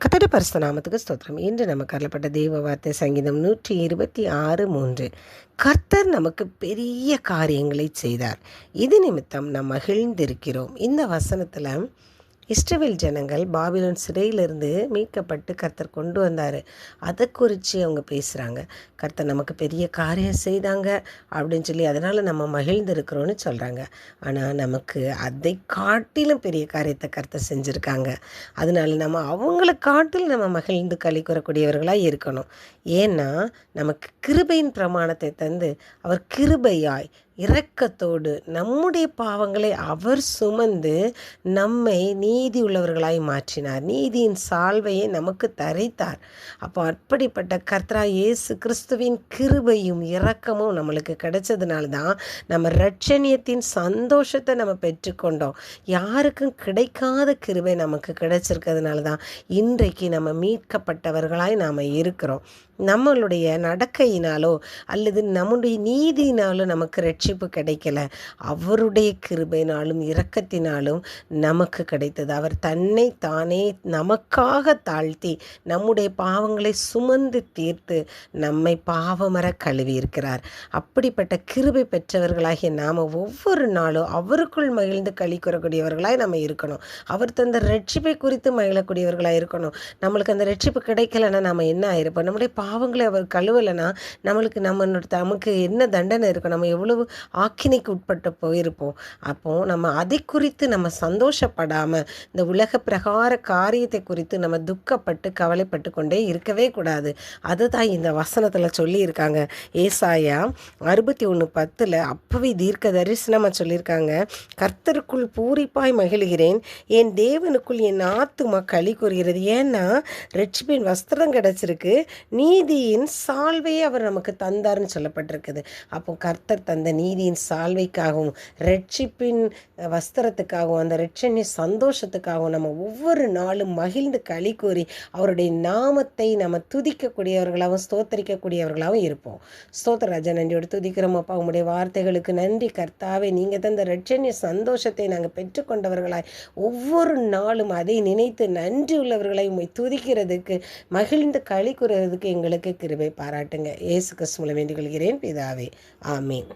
கர்த்தருடைய பரிசுத்த நாமத்துக்கு ஸ்தோத்திரம். இன்று நமக்கு அருளப்பட்ட தெய்வ வார்த்தை சங்கீதம் 126:3. கர்த்தர் நமக்கு பெரிய காரியங்களை செய்தார், இது நிமித்தம் நாம் மகிழ்ந்திருக்கிறோம். இந்த வசனத்தில் இஸ்ரவேல் ஜனங்கள் பாபிலோன் சிறையிலிருந்து மீட்கப்பட்டு கர்த்தர் கொண்டு வந்தார். அதை குறித்து அவங்க பேசுகிறாங்க. கர்த்தர் நமக்கு பெரிய காரியம் செய்தாங்க அப்படின்னு சொல்லி அதனால் நம்ம மகிழ்ந்திருக்கிறோன்னு சொல்கிறாங்க. ஆனால் நமக்கு அதை காட்டிலும் பெரிய காரியத்தை கர்த்தர் செஞ்சுருக்காங்க. அதனால நம்ம அவங்கள காட்டிலும் நம்ம மகிழ்ந்து களி கூறக்கூடியவர்களாக இருக்கணும். ஏன்னா நமக்கு கிருபையின் பிரமாணத்தை தந்து அவர் கிருபையாய் இரக்கத்தோடு நம்முடைய பாவங்களை அவர் சுமந்து நம்மை நீதி உள்ளவர்களாய் மாற்றினார். நீதியின் சால்வையை நமக்கு தரித்தார். அப்போ அப்படிப்பட்ட கர்த்தராகிய இயேசு கிறிஸ்துவின் கிருபையும் இரக்கமும் நம்மளுக்கு கிடைச்சதுனால தான் நம்ம இரட்சணியத்தின் சந்தோஷத்தை நம்ம பெற்றுக்கொண்டோம். யாருக்கும் கிடைக்காத கிருபை நமக்கு கிடைச்சிருக்கிறதுனால தான் இன்றைக்கு நம்ம மீட்கப்பட்டவர்களாய் நாம் இருக்கிறோம். நம்மளுடைய நடக்கையினாலோ அல்லது நம்முடைய நீதியினாலோ நமக்கு ரட்சிப்பு கிடைக்கல. அவருடைய கிருபையினாலும் இரக்கத்தினாலும் நமக்கு கிடைத்தது. அவர் தன்னை தானே நமக்காக தாழ்த்தி நம்முடைய பாவங்களை சுமந்து தீர்த்து நம்மை பாவமர கழுவி இருக்கிறார். அப்படிப்பட்ட கிருபை பெற்றவர்களாகிய நாம் ஒவ்வொரு நாளும் அவருக்குள் மகிழ்ந்து களி கூறக்கூடியவர்களாய் நம்ம இருக்கணும். அவர் தந்த ரட்சிப்பை குறித்து மகிழக்கூடியவர்களாக இருக்கணும். நம்மளுக்கு அந்த ரட்சிப்பு கிடைக்கலன்னா நம்ம என்ன ஆயிருப்போம்? நம்முடைய பாவங்களை அவர் கழுவலைன்னா நமக்கு என்ன தண்டனை இருக்கும்? நம்ம எவ்வளவு ஆக்கினைக்கு உட்பட்டு போயிருப்போம். அப்போது நம்ம அதை குறித்து நம்ம சந்தோஷப்படாமல் இந்த உலக பிரகார காரியத்தை குறித்து நம்ம துக்கப்பட்டு கவலைப்பட்டு கொண்டே இருக்கவே கூடாது. அதுதான் இந்த வசனத்தில் சொல்லியிருக்காங்க. ஏசாயா 61:10 அப்பவே தீர்க்க தரிசனமாக சொல்லியிருக்காங்க. கர்த்தருக்குள் பூரிப்பாய் மகிழ்கிறேன், என் தேவனுக்குள் என் ஆத்துமா களி கூறுகிறது. ஏன்னா ரட்சிப்பின் வஸ்திரம் கிடச்சிருக்கு, நீதியின் சால்வையை அவர் நமக்கு தந்தார்னு சொல்லப்பட்டிருக்குது. அப்போ கர்த்தர் தந்த நீதியின் சால்வைக்காகவும் ரட்சிப்பின் வஸ்திரத்துக்காகவும் அந்த ரட்சணிய சந்தோஷத்துக்காகவும் நம்ம ஒவ்வொரு நாளும் மகிழ்ந்து களி கூறி அவருடைய நாமத்தை நம்ம துதிக்கக்கூடியவர்களாகவும் ஸ்தோத்தரிக்கக்கூடியவர்களாகவும் இருப்போம். ஸ்தோத்திர ராஜா, நன்றியோடு துதிக்கிறோம் அப்பா. உங்களுடைய வார்த்தைகளுக்கு நன்றி கர்த்தாவே. நீங்கள் தந்த ரட்சணிய சந்தோஷத்தை நாங்கள் பெற்றுக்கொண்டவர்களாய் ஒவ்வொரு நாளும் அதை நினைத்து நன்றி உள்ளவர்களை உண்மை துதிக்கிறதுக்கு மகிழ்ந்து களி கூறுறதுக்கு எங்களுக்கு கிருபை பாராட்டுங்க. இயேசு கிறிஸ்து மூலம் வேண்டிக் கொள்கிறேன் பிதாவே, ஆமீன்.